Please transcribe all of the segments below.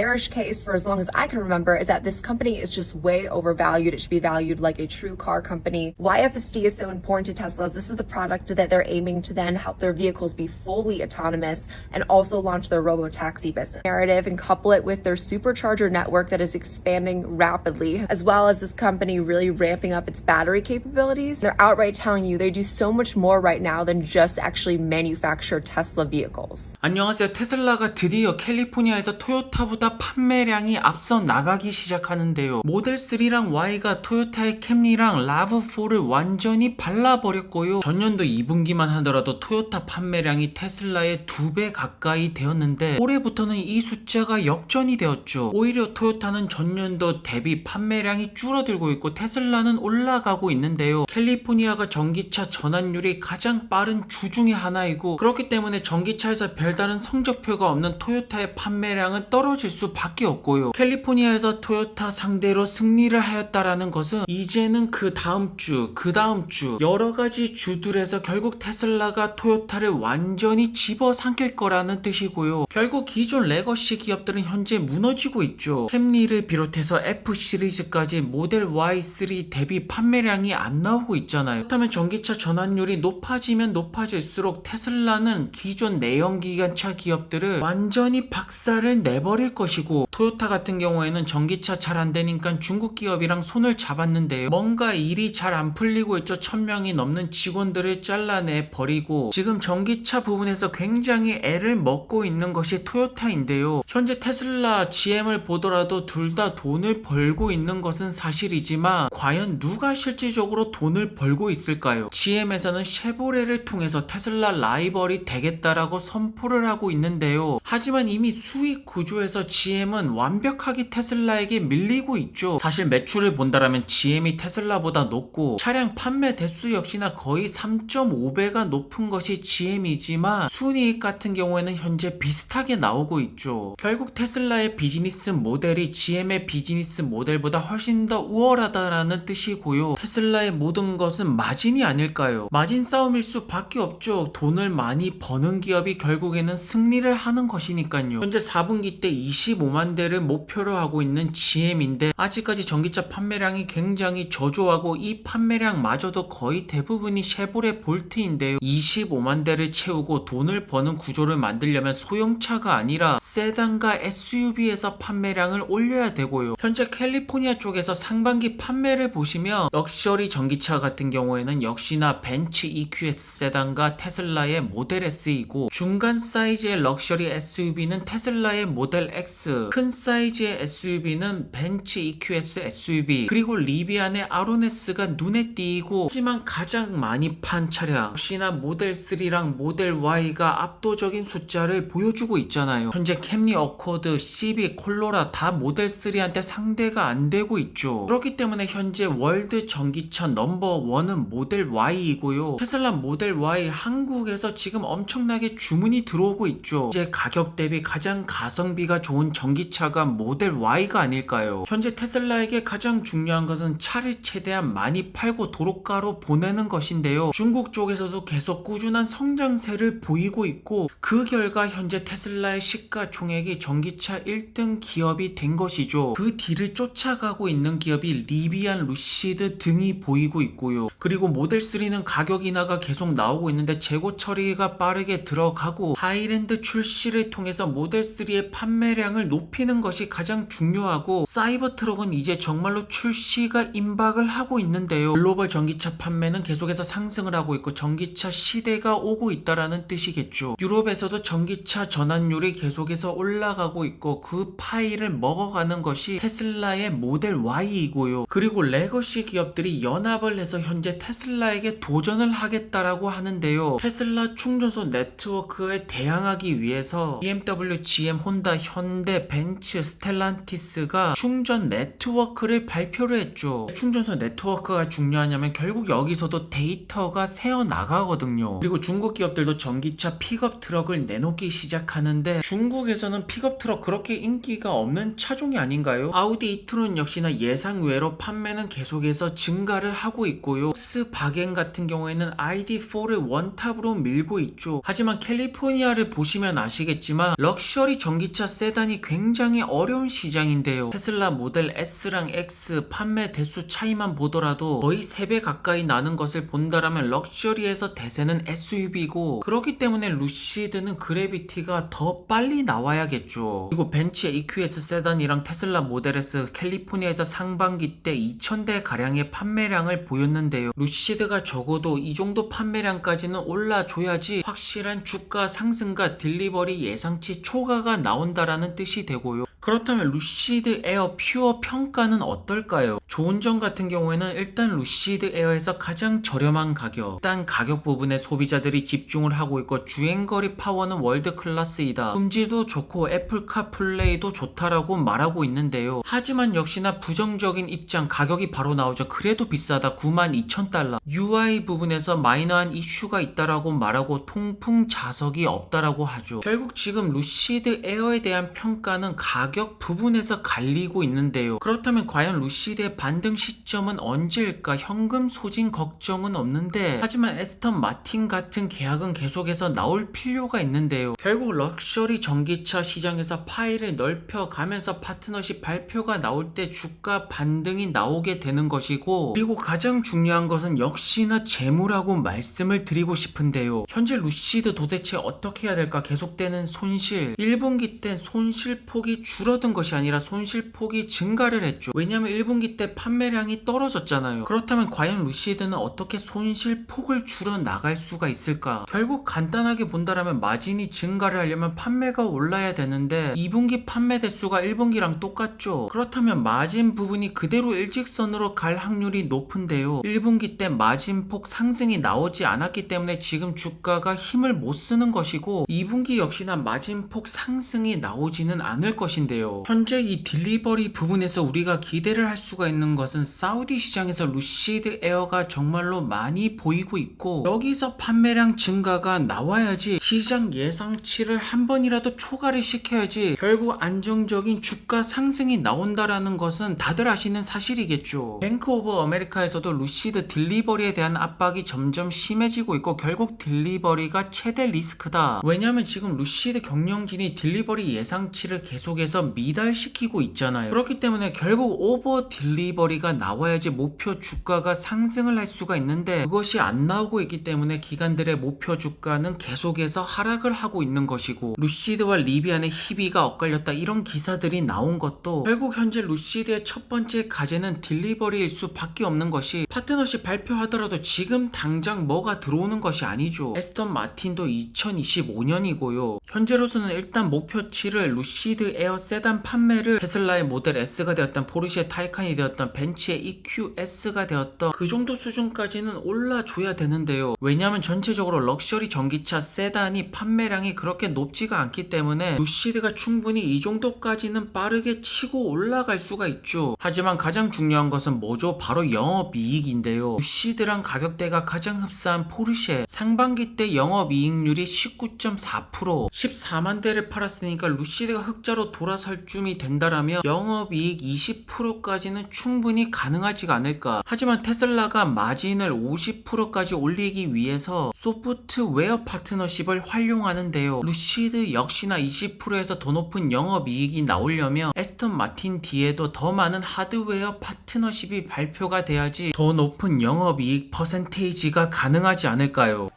bearish case for as long as I can remember is that this company is just way overvalued. It should be valued like a true car company. Why FSD is so important to Tesla is this is the product that they're aiming to then help their vehicles be fully autonomous and also launch their robo-taxi business narrative and couple it with their supercharger network that is expanding rapidly, as well as this company really ramping up its battery capabilities. They're outright telling you they do so much more right now than just actually manufacture Tesla vehicles. 안녕하세요. 테슬라가 드디어 캘리포니아에서 토요타보다 판매량이 앞서 나가기 시작하는데요. 모델 3랑 Y가 토요타의 캠리랑 라브4를 완전히 발라버렸고요. 전년도 2분기만 하더라도 토요타 판매량이 테슬라의 2배 가까이 되었는데 올해부터는 이 숫자가 역전이 되었죠. 오히려 토요타는 전년도 대비 판매량이 줄어들고 있고 테슬라는 올라가고 있는데요. 캘리포니아가 전기차 전환율이 가장 빠른 주 중에 하나이고 그렇기 때문에 전기차에서 별다른 성적표가 없는 토요타의 판매량은 떨어질 수밖에 없고요. 캘리포니아에서 토요타 상대로 승리를 하였다라는 것은 이제는 그 다음 주 여러가지 주들에서 결국 테슬라가 토요타를 완전히 집어삼킬 거라는 뜻이고요. 결국 기존 레거시 기업들은 현재 무너지고 있죠. 캠리를 비롯해서 F 시리즈까지 모델 Y3 대비 판매량이 안 나오고 있잖아요. 그렇다면 전기차 전환율이 높아지면 높아질수록 테슬라는 기존 내연기관차 기업들을 완전히 박살을 내버릴 것이고 토요타 같은 경우에는 전기차 잘 안 되니까 중국 기업이랑 손을 잡았는데요. 뭔가 일이 잘 안 풀리고 있죠. 1000명이 넘는 직원들을 잘라내 버리고 지금 전기차 부분에서 굉장히 애를 먹고 있는 것이 토요타인데요. 현재 테슬라, GM을 보더라도 둘 다 돈을 벌고 있는 것은 사실이지만 과연 누가 실질적으로 돈을 벌고 있을까요? GM에서는 쉐보레를 통해서 테슬라 라이벌이 되겠다라고 선포를 하고 있는데요. 하지만 이미 수익 구조에서 GM은 완벽하게 테슬라에게 밀리고 있죠. 사실 매출을 본다라면 GM이 테슬라보다 높고 차량 판매 대수 역시나 거의 3.5배가 높은 것이 GM이지만 순이익 같은 경우에는 현재 비슷하게 나오고 있죠. 결국 테슬라의 비즈니스 모델이 GM의 비즈니스 모델보다 훨씬 더 우월하다라는 뜻이고요. 테슬라의 모든 것은 마진이 아닐까요? 마진 싸움일 수밖에 없죠. 돈을 많이 버는 기업이 결국에는 승리를 하는 것이니까요. 현재 4분기 때 25만 대를 목표로 하고 있는 GM인데 아직까지 전기차 판매량이 굉장히 저조하고 이 판매량마저도 거의 대부분이 쉐보레 볼트인데요. 25만 대를 채우고 돈을 버는 구조를 만들려면 소형차가 아니라 세단과 SUV에서 판매량을 올려야 되고요. 현재 캘리포니아 쪽에서 상반기 판매를 보시면 럭셔리 전기차 같은 경우에는 역시나 벤츠 EQS 세단과 테슬라의 모델 S이고 중간 사이즈의 럭셔리 SUV는 테슬라의 모델 X, 큰 사이즈의 SUV는 벤츠 EQS SUV, 그리고 리비안의 아로네스가 눈에 띄고 하지만 가장 많이 판 차량 역시나 모델 3랑 모델 Y가 압도적인 숫자를 보여주고 있잖아요. 현재 캠리 어코드, 시빅, 콜로라 다 모델 3한테 상대가 안 되고 있죠. 그렇기 때문에 현재 월드 전기차 넘버1은 모델 Y이고요. 테슬라 모델 Y 한국에서 지금 엄청나게 주문이 들어오고 있죠. 이제 가격 대비 가장 가성비가 좋은 전기차가 모델 Y가 아닐까요? 현재 테슬라에게 가장 중요한 것은 차를 최대한 많이 팔고 도로가로 보내는 것인데요. 중국 쪽에서도 계속 꾸준한 성장세를 보이고 있고 그 결과 현재 테슬라의 시가총액이 전기차 1등 기업이 된 것이죠. 그 뒤를 쫓아가고 있는 기업이 리비안, 루시드 등이 보이고 있고요. 그리고 모델 3는 가격 인하가 계속 나오고 있는데 재고 처리가 빠르게 들어가고 하이랜드 출시를 통해서 모델 3의 판매량을 높이는 것이 가장 중요하고 사이버 트럭은 이제 정말로 출시가 임박을 하고 있는데요. 글로벌 전기차 판매는 계속해서 상승을 하고 있고 전기차 시대가 오고 있다라는 뜻이겠죠. 유럽에서도 전기차 전환율이 계속해서 올라가고 있고 그 파이를 먹어가는 것이 테슬라의 모델 Y이고요. 그리고 레거시 기업들이 연합을 해서 현재 테슬라에게 도전을 하겠다라고 하는데요. 테슬라 충전소 네트워크에 대항하기 위해서 BMW, GM, 혼다, 현대, 벤츠, 스텔란티스가 충전 네트워크를 발표를 했죠. 충전소 네트워크가 중요하냐면 결국 여기서도 데이터가 새어나가거든요. 그리고 중국 기업들도 전기차 픽업 트럭을 내놓기 시작하는데 중국에서는 픽업 트럭 그렇게 인기가 없는 차종이 아닌가요? 아우디 이트론 역시나 예상외로 판매는 계속해서 증가를 하고 있고요. 폭스바겐 같은 경우에는 ID4를 원탑으로 밀고 있죠. 하지만 캘리포니아를 보시면 아시겠지만 럭셔리 전기차 세단이 시장이 굉장히 어려운 시장인데요. 테슬라 모델 S랑 X 판매 대수 차이만 보더라도 거의 3배 가까이 나는 것을 본다라면 럭셔리에서 대세는 SUV고, 그렇기 때문에 루시드는 그래비티가 더 빨리 나와야겠죠. 그리고 벤츠 EQS 세단이랑 테슬라 모델 S 캘리포니아에서 상반기 때 2000대 가량의 판매량을 보였는데요. 루시드가 적어도 이 정도 판매량까지는 올라줘야지 확실한 주가 상승과 딜리버리 예상치 초과가 나온다라는 뜻이 되고요. 그렇다면 루시드 에어 퓨어 평가는 어떨까요? 좋은 점 같은 경우에는 일단 루시드 에어에서 가장 저렴한 가격, 일단 가격 부분에 소비자들이 집중을 하고 있고, 주행거리 파워는 월드 클래스이다, 음질도 좋고 애플카 플레이도 좋다라고 말하고 있는데요. 하지만 역시나 부정적인 입장, 가격이 바로 나오죠. 그래도 비싸다, 92,000달러. UI 부분에서 마이너한 이슈가 있다라고 말하고 통풍 자석이 없다라고 하죠. 결국 지금 루시드 에어에 대한 평가는 가격 부분에서 갈리고 있는데요. 그렇다면 과연 루시드의 반등 시점은 언제일까? 현금 소진 걱정은 없는데, 하지만 에스턴 마틴 같은 계약은 계속해서 나올 필요가 있는데요. 결국 럭셔리 전기차 시장에서 파일을 넓혀가면서 파트너십 발표가 나올 때 주가 반등이 나오게 되는 것이고, 그리고 가장 중요한 것은 역시나 재무라고 말씀을 드리고 싶은데요. 현재 루시드 도대체 어떻게 해야 될까? 계속되는 손실, 1분기 때 손실폭이 줄어든 것이 아니라 손실폭이 증가를 했죠. 왜냐하면 1분기 때 판매량이 떨어졌잖아요. 그렇다면 과연 루시드는 어떻게 손실폭을 줄여 나갈 수가 있을까? 결국 간단하게 본다라면 마진이 증가를 하려면 판매가 올라야 되는데 2분기 판매 대수가 1분기랑 똑같죠. 그렇다면 마진 부분이 그대로 일직선으로 갈 확률이 높은데요. 1분기 때 마진폭 상승이 나오지 않았기 때문에 지금 주가가 힘을 못 쓰는 것이고, 2분기 역시나 마진폭 상승이 나오지는 않을 것인데요. 현재 이 딜리버리 부분에서 우리가 기대를 할 수가 있는 것은 사우디 시장에서 루시드 에어가 정말로 많이 보이고 있고, 여기서 판매량 증가가 나와야지, 시장 예상치를 한 번이라도 초과를 시켜야지 결국 안정적인 주가 상승이 나온다라는 것은 다들 아시는 사실이겠죠. 뱅크 오브 아메리카에서도 루시드 딜리버리에 대한 압박이 점점 심해지고 있고, 결국 딜리버리가 최대 리스크다. 왜냐하면 지금 루시드 경영진이 딜리버리 예상치를 계속해서 미달시키고 있잖아요. 그렇기 때문에 결국 오버 딜리버리가 나와야지 목표 주가가 상승을 할 수가 있는데, 그것이 안 나오고 있기 때문에 기관들의 목표 주가는 계속해서 하락을 하고 있는 것이고, 루시드와 리비안의 희비가 엇갈렸다, 이런 기사들이 나온 것도 결국 현재 루시드의 첫 번째 과제는 딜리버리일 수밖에 없는 것이, 파트너십 발표하더라도 지금 당장 뭐가 들어오는 것이 아니죠. 에스턴 마틴도 2025년이고요. 현재로서는 일단 목표치를 루시드 에어 세단 판매를 테슬라의 모델 S가 되었던, 포르쉐의 타이칸이 되었던, 벤츠의 EQS가 되었던 그 정도 수준까지는 올라줘야 되는데요. 왜냐하면 전체적으로 럭셔리 전기차 세단이 판매량이 그렇게 높지가 않기 때문에 루시드가 충분히 이 정도까지는 빠르게 치고 올라갈 수가 있죠. 하지만 가장 중요한 것은 뭐죠? 바로 영업이익인데요. 루시드랑 가격대가 가장 흡사한 포르쉐, 상반기 때 영업이익률이 19.4%, 14만 대를 팔았으니까 루시드가 흑자로 돌아설 쯤이 된다라면 영업이익 20%까지는 충분히 가능하지가 않을까. 하지만 테슬라가 마진을 50%까지 올리기 위해서 소프트웨어 파트너십을 활용하는데요. 루시드 역시나 20%에서 더 높은 영업이익이 나오려면 에스턴 마틴 뒤에도 더 많은 하드웨어 파트너십이 발표가 돼야지 더 높은 영업이익 퍼센테이지가 가능하지 않을까요?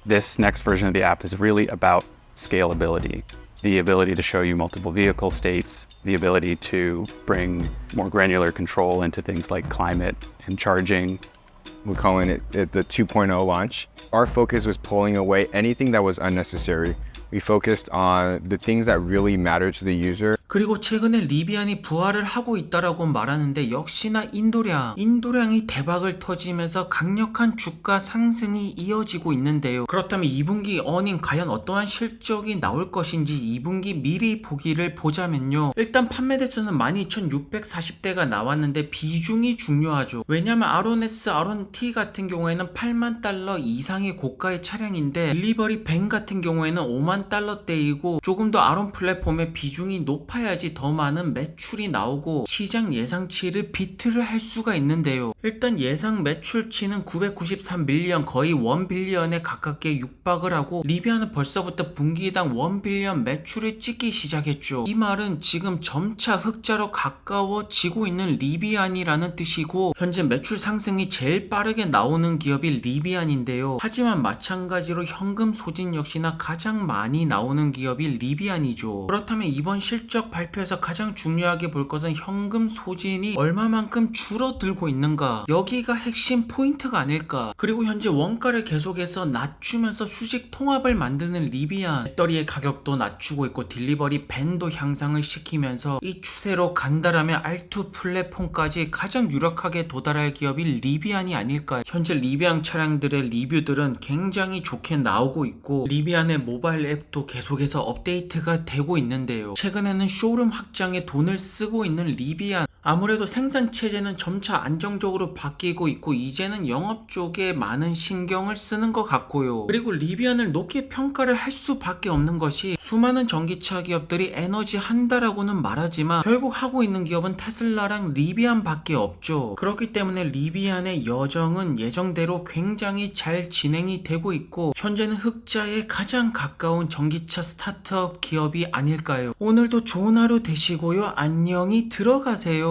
This next version of the app is really about scalability. The ability to show you multiple vehicle states, the ability to bring more granular control into things like climate and charging. We're calling it the 2.0 launch. Our focus was pulling away anything that was unnecessary. We focused on the things that really matter to the user. 그리고 최근에 리비안이 부활을 하고 있다라고 말하는데, 역시나 인도량이 대박을 터지면서 강력한 주가 상승이 이어지고 있는데요. 그렇다면 2분기 어닝 과연 어떠한 실적이 나올 것인지 2분기 미리 보기를 보자면요. 일단 판매 대수는 12,640대가 나왔는데 비중이 중요하죠. 왜냐하면 아론-S, 아론-T 같은 경우에는 8만 달러 이상의 고가의 차량인데, 딜리버리 밴 같은 경우에는 5만 달러대이고 조금 더 아론 플랫폼의 비중이 높아야 팔아야지 더 많은 매출이 나오고 시장 예상치를 비트를 할 수가 있는데요. 일단 예상 매출치는 993밀리언, 거의 1빌리언에 가깝게 육박을 하고 리비안은 벌써부터 분기당 1빌리언 매출을 찍기 시작했죠. 이 말은 지금 점차 흑자로 가까워지고 있는 리비안이라는 뜻이고 현재 매출 상승이 제일 빠르게 나오는 기업이 리비안인데요. 하지만 마찬가지로 현금 소진 역시나 가장 많이 나오는 기업이 리비안이죠. 그렇다면 이번 실적 발표에서 가장 중요하게 볼 것은 현금 소진이 얼마만큼 줄어들고 있는가, 여기가 핵심 포인트가 아닐까. 그리고 현재 원가를 계속해서 낮추면서 수직 통합을 만드는 리비안, 배터리의 가격도 낮추고 있고 딜리버리 밴도 향상을 시키면서 이 추세로 간다라면 R2 플랫폼까지 가장 유력하게 도달할 기업이 리비안이 아닐까. 현재 리비안 차량들의 리뷰들은 굉장히 좋게 나오고 있고 리비안의 모바일 앱도 계속해서 업데이트가 되고 있는데요. 최근에는 쇼룸 확장에 돈을 쓰고 있는 리비안, 아무래도 생산 체제는 점차 안정적으로 바뀌고 있고 이제는 영업 쪽에 많은 신경을 쓰는 것 같고요. 그리고 리비안을 높게 평가를 할 수밖에 없는 것이 수많은 전기차 기업들이 에너지 한다라고는 말하지만 결국 하고 있는 기업은 테슬라랑 리비안 밖에 없죠. 그렇기 때문에 리비안의 여정은 예정대로 굉장히 잘 진행이 되고 있고 현재는 흑자에 가장 가까운 전기차 스타트업 기업이 아닐까요. 오늘도 좋은 하루 되시고요. 안녕히 들어가세요.